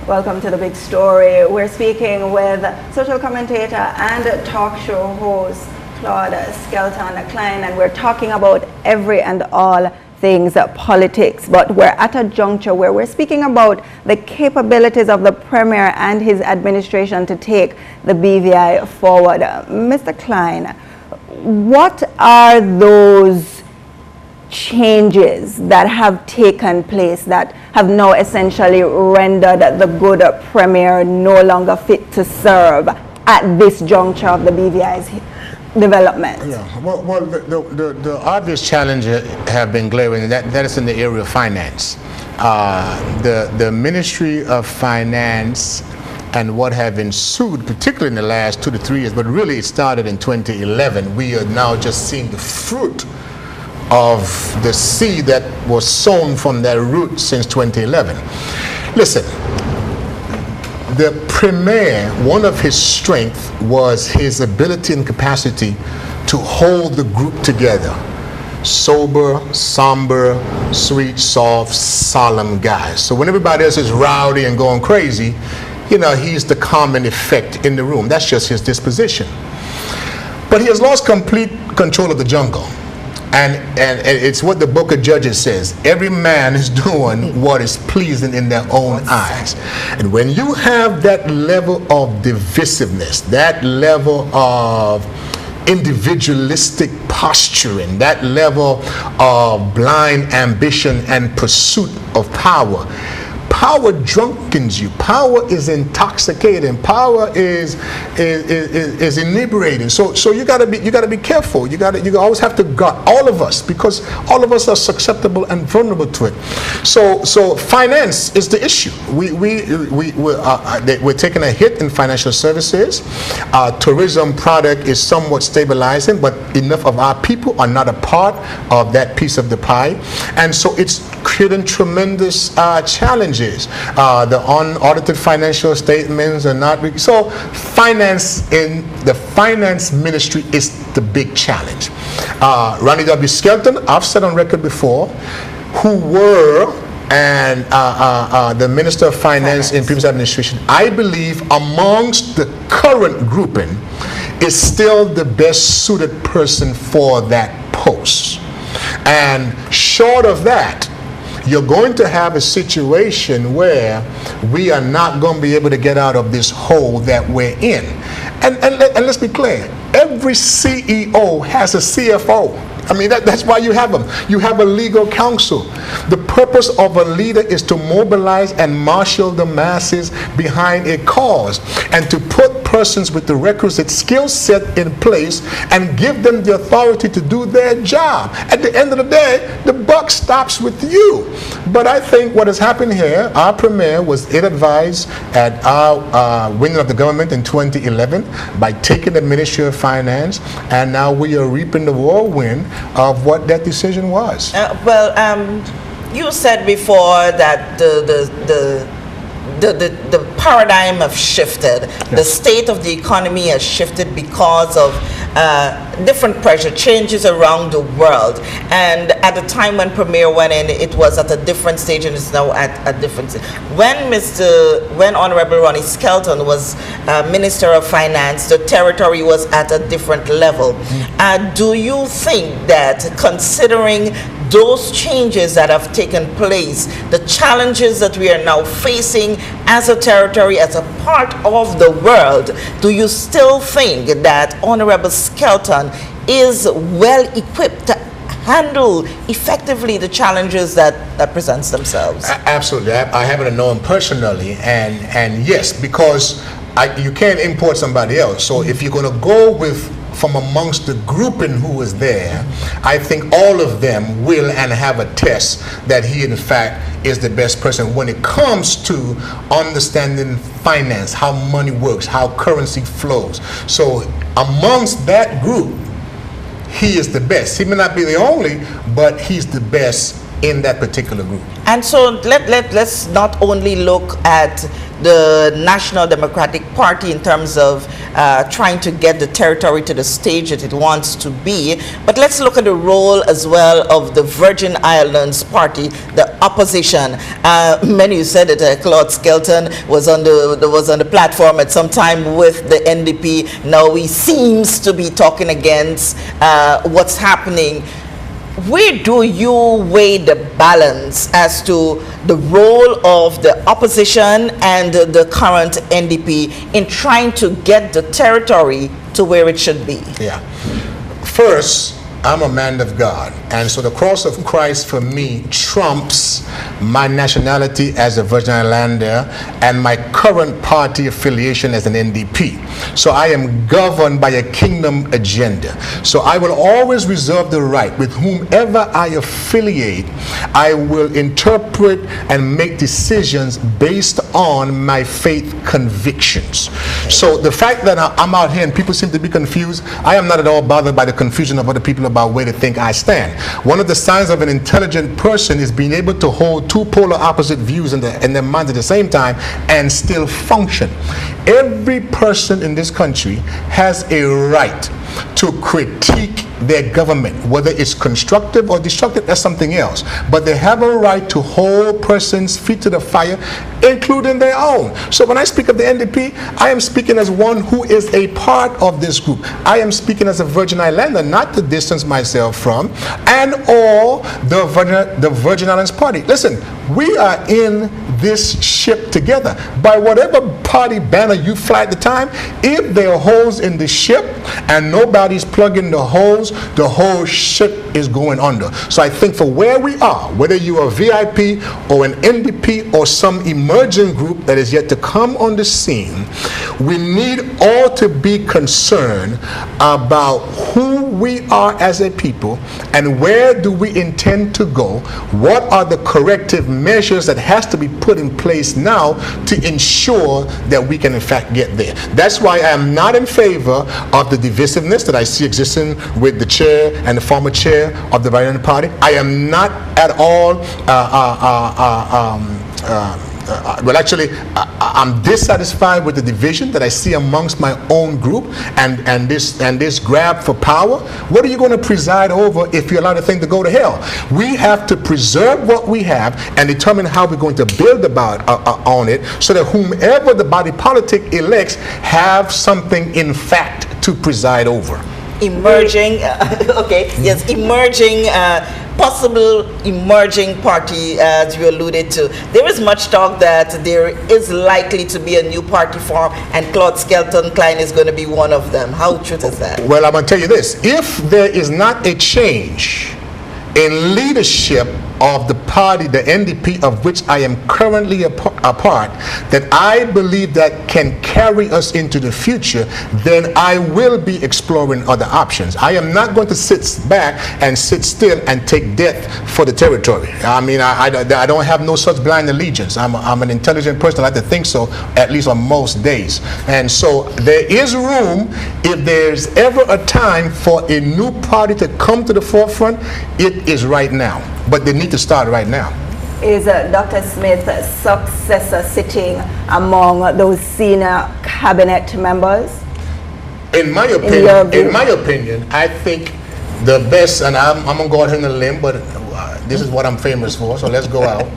Welcome to The Big Story. We're speaking with social commentator and talk show host Claude Skelton Klein, and we're talking about every and all things politics, but we're at a juncture where we're speaking about the capabilities of the Premier and his administration to take the BVI forward. Mr. Klein, what are those changes that have taken place that have now essentially rendered the good Premier no longer fit to serve at this juncture of the BVI's development? Yeah, well the obvious challenges have been glaring, that is in the area of finance. The Ministry of Finance and what have ensued, particularly in the last 2 to 3 years, but really it started in 2011. We are now just seeing the fruit of the seed that was sown from that root since 2011. Listen, the Premier, one of his strengths was his ability and capacity to hold the group together. Sober, somber, sweet, soft, solemn guy. So when everybody else is rowdy and going crazy, you know, he's the calming effect in the room. That's just his disposition. But he has lost complete control of the jungle. And it's what the book of Judges says. Every man is doing what is pleasing in their own eyes. And when you have that level of divisiveness, that level of individualistic posturing, that level of blind ambition and pursuit of power, power drunkens you. Power is intoxicating. Power is inebriating. So you gotta be careful. You always have to guard, all of us, because all of us are susceptible and vulnerable to it. So finance is the issue. We're taking a hit in financial services. Tourism product is somewhat stabilizing, but enough of our people are not a part of that piece of the pie, and so it's creating tremendous challenges. The unaudited financial statements are not. So finance in the finance ministry is the big challenge. Ronnie Skelton, I've said on record before, who were and the Minister of Finance in previous administration, I believe amongst the current grouping is still the best suited person for that post. And short of that, you're going to have a situation where we are not going to be able to get out of this hole that we're in. And let's be clear, every CEO has a CFO. I mean, that's why you have them. You have a legal counsel. The purpose of a leader is to mobilize and marshal the masses behind a cause and to put persons with the requisite skill set in place and give them the authority to do their job. At the end of the day, the buck stops with you. But I think what has happened here, our Premier was ill-advised at our winning of the government in 2011 by taking the Ministry of Finance, and now we are reaping the whirlwind of what that decision was. You said before that the paradigm have shifted. Yes. The state of the economy has shifted because of different pressure changes around the world. And at the time when Premier went in, it was at a different stage, and it's now at a different stage. When Honorable Ronnie Skelton was Minister of Finance, the territory was at a different level. Do you think that, considering those changes that have taken place, the challenges that we are now facing as a territory, as a part of the world, do you still think that Honorable Skelton is well equipped to handle effectively the challenges that presents themselves? Absolutely. I happen to know him personally, and yes, because you can't import somebody else. So if you're going to go with from amongst the grouping who was there, I think all of them will and have attest that he in fact is the best person when it comes to understanding finance, how money works, how currency flows. So amongst that group, he is the best. He may not be the only, but he's the best in that particular group. And so let's not only look at the National Democratic Party in terms of trying to get the territory to the stage that it wants to be, but let's look at the role as well of the Virgin Islands Party, the opposition. Many said that Claude Skelton was on the platform at some time with the NDP. Now he seems to be talking against what's happening. Where do you weigh the balance as to the role of the opposition and the current NDP in trying to get the territory to where it should be? Yeah. First, I'm a man of God, and so the cross of Christ for me trumps my nationality as a Virgin Islander and my current party affiliation as an NDP. So I am governed by a kingdom agenda. So I will always reserve the right with whomever I affiliate. I will interpret and make decisions based on my faith convictions. So the fact that I'm out here and people seem to be confused, I am not at all bothered by the confusion of other people about where they think I stand. One of the signs of an intelligent person is being able to hold two polar opposite views in their minds at the same time and still function. Every person in this country has a right to critique their government, whether it's constructive or destructive, that's something else. But they have a right to hold persons' feet to the fire, including their own. So when I speak of the NDP, I am speaking as one who is a part of this group. I am speaking as a Virgin Islander, not to distance myself from, and or the Virgin Islands Party. Listen, we are in this ship together. By whatever party banner you fly at the time, if there are holes in the ship and nobody's plugging the holes, the whole ship is going under. So I think for where we are, whether you are VIP or an NDP or some emerging group that is yet to come on the scene, we need all to be concerned about who we are as a people and where do we intend to go. What are the corrective measures that has to be put in place now to ensure that we can in fact get there. That's why I am not in favor of the divisiveness that I see existing with the chair and the former chair of the Visionaries Party. I am not at all I'm dissatisfied with the division that I see amongst my own group and this grab for power. What are you going to preside over if you allow the thing to go to hell? We have to preserve what we have and determine how we're going to build on it so that whomever the body politic elects have something in fact to preside over. Emerging, possible emerging party, as you alluded to. There is much talk that there is likely to be a new party form, and Claude Skelton Klein is going to be one of them. How true is that? Well, I'm going to tell you this. If there is not a change in leadership of the party, the NDP, of which I am currently a part, that I believe that can carry us into the future, then I will be exploring other options. I am not going to sit back and sit still and take death for the territory. I mean, I don't have no such blind allegiance. I'm an intelligent person. I like to think so, at least on most days. And so there is room, if there's ever a time for a new party to come to the forefront, it is right now. But they need to start right now. Is Dr. Smith's successor sitting among those senior cabinet members? In my opinion, I think the best, and I'm going to go out here on a limb, but this is what I'm famous for, so let's go out.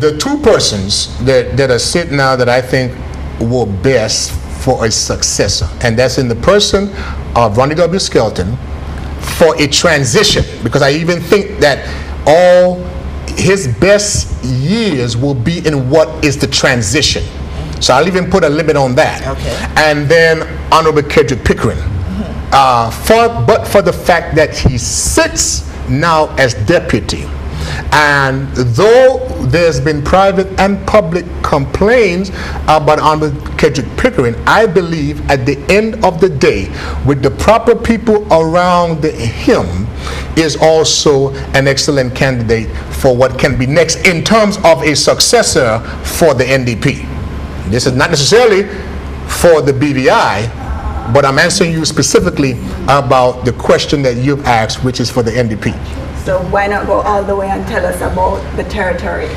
The two persons that are sitting now that I think were best for a successor, and that's in the person of Ronnie W. Skelton, for a transition, because I even think that all his best years will be in what is the transition. So I'll even put a limit on that. Okay. And then Honorable Kedrick Pickering, but for the fact that he sits now as deputy. And though there's been private and public complaints about Honorable Kedrick Pickering, I believe at the end of the day, with the proper people around him, is also an excellent candidate for what can be next in terms of a successor for the NDP. This is not necessarily for the BVI, but I'm answering you specifically about the question that you've asked, which is for the NDP. So why not go all the way and tell us about the territory?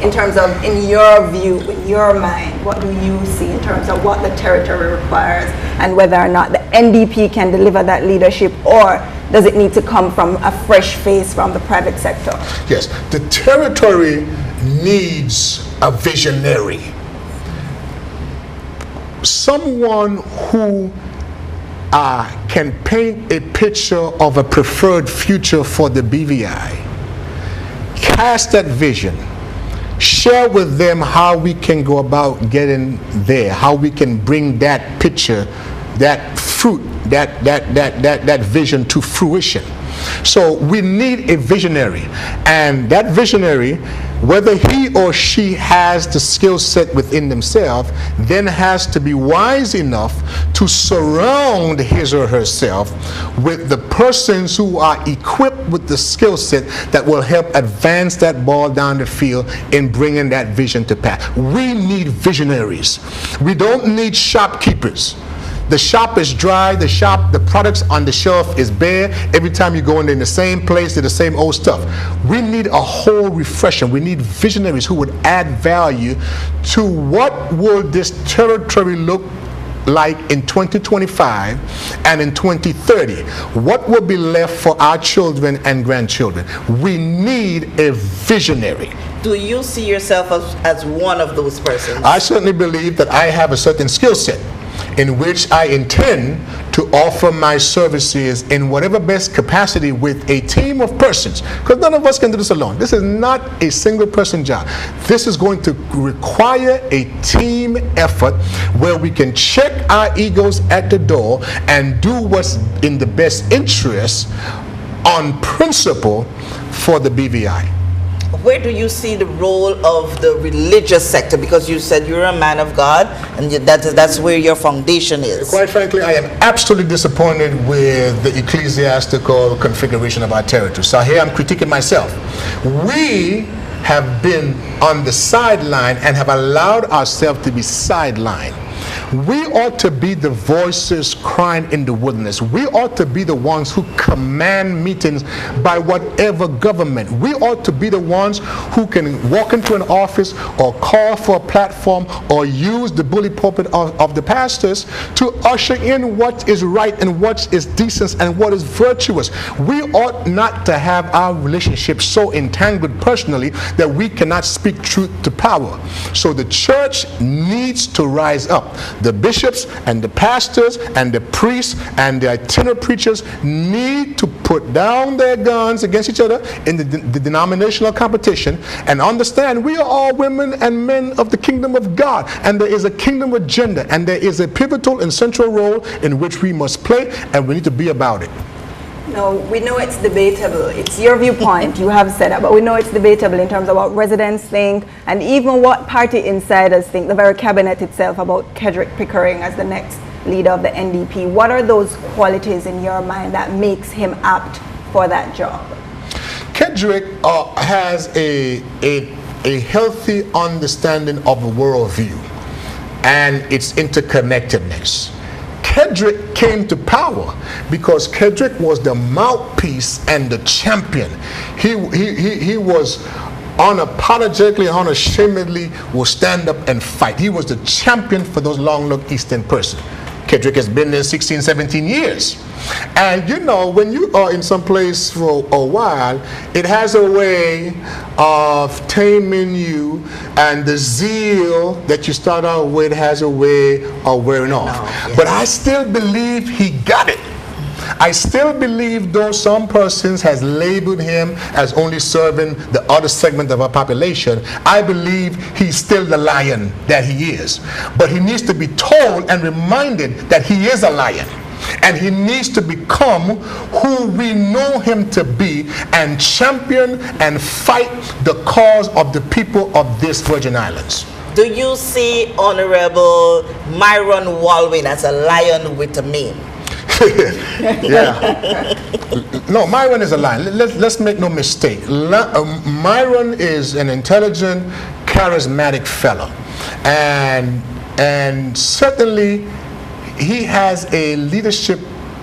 In terms of, in your view, in your mind, what do you see in terms of what the territory requires and whether or not the NDP can deliver that leadership, or does it need to come from a fresh face from the private sector? Yes, the territory needs a visionary. Someone who can paint a picture of a preferred future for the BVI. Cast that vision. Share with them how we can go about getting there, how we can bring that picture, that fruit, that vision to fruition. So we need a visionary, and that visionary, whether he or she has the skill set within themselves, then has to be wise enough to surround his or herself with the persons who are equipped with the skill set that will help advance that ball down the field in bringing that vision to pass. We need visionaries. We don't need shopkeepers. The shop is dry, the products on the shelf is bare. Every time you go in the same place, they're the same old stuff. We need a whole refresher. We need visionaries who would add value to what will this territory look like in 2025 and in 2030. What will be left for our children and grandchildren? We need a visionary. Do you see yourself as one of those persons? I certainly believe that I have a certain skill set in which I intend to offer my services in whatever best capacity with a team of persons, because none of us can do this alone. This is not a single person job. This is going to require a team effort where we can check our egos at the door and do what's in the best interest on principle for the BVI. Where do you see the role of the religious sector? Because you said you're a man of God, and that's where your foundation is. Quite frankly, I am absolutely disappointed with the ecclesiastical configuration of our territory. So here I'm critiquing myself. We have been on the sideline and have allowed ourselves to be sidelined. We ought to be the voices crying in the wilderness. We ought to be the ones who command meetings by whatever government. We ought to be the ones who can walk into an office or call for a platform or use the bully pulpit of the pastors to usher in what is right and what is decent and what is virtuous. We ought not to have our relationship so entangled personally that we cannot speak truth to power. So the church needs to rise up. The bishops and the pastors and the priests and the itinerant preachers need to put down their guns against each other in the denominational competition and understand we are all women and men of the kingdom of God, and there is a kingdom agenda, and there is a pivotal and central role in which we must play, and we need to be about it. No, we know it's debatable. It's your viewpoint, you have said that, but we know it's debatable in terms of what residents think and even what party insiders think, the very cabinet itself, about Kedrick Pickering as the next leader of the NDP. What are those qualities in your mind that makes him apt for that job? Kedrick has a healthy understanding of the worldview and its interconnectedness. Kedrick came to power because Kedrick was the mouthpiece and the champion. He was unapologetically, unashamedly will stand up and fight. He was the champion for those long-look Eastern persons. Kedrick has been there 16, 17 years. And you know, when you are in some place for a while, it has a way of taming you, and the zeal that you start out with has a way of wearing off. Yes. But I still believe he got it. I still believe, though some persons has labeled him as only serving the other segment of our population, I believe he's still the lion that he is. But he needs to be told and reminded that he is a lion. And he needs to become who we know him to be and champion and fight the cause of the people of this Virgin Islands. Do you see Honorable Myron Walwyn as a lion with a mane? Yeah. No, Myron is a lion. Let's make no mistake. Myron is an intelligent, charismatic fellow. And certainly he has a leadership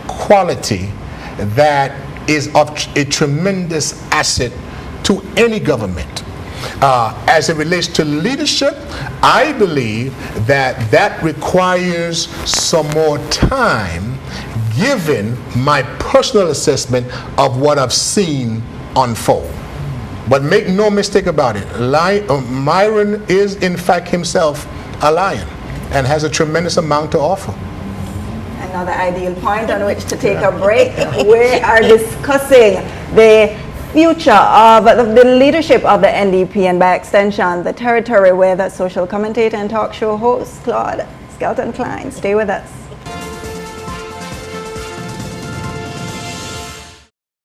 quality that is of a tremendous asset to any government. As it relates to leadership, I believe that that requires some more time, given my personal assessment of what I've seen unfold. But make no mistake about it, Myron is in fact himself a lion and has a tremendous amount to offer. Another ideal point on which to take a break. We are discussing the future of the leadership of the NDP and by extension the territory with social commentator and talk show host Claude Skelton Klein. Stay with us.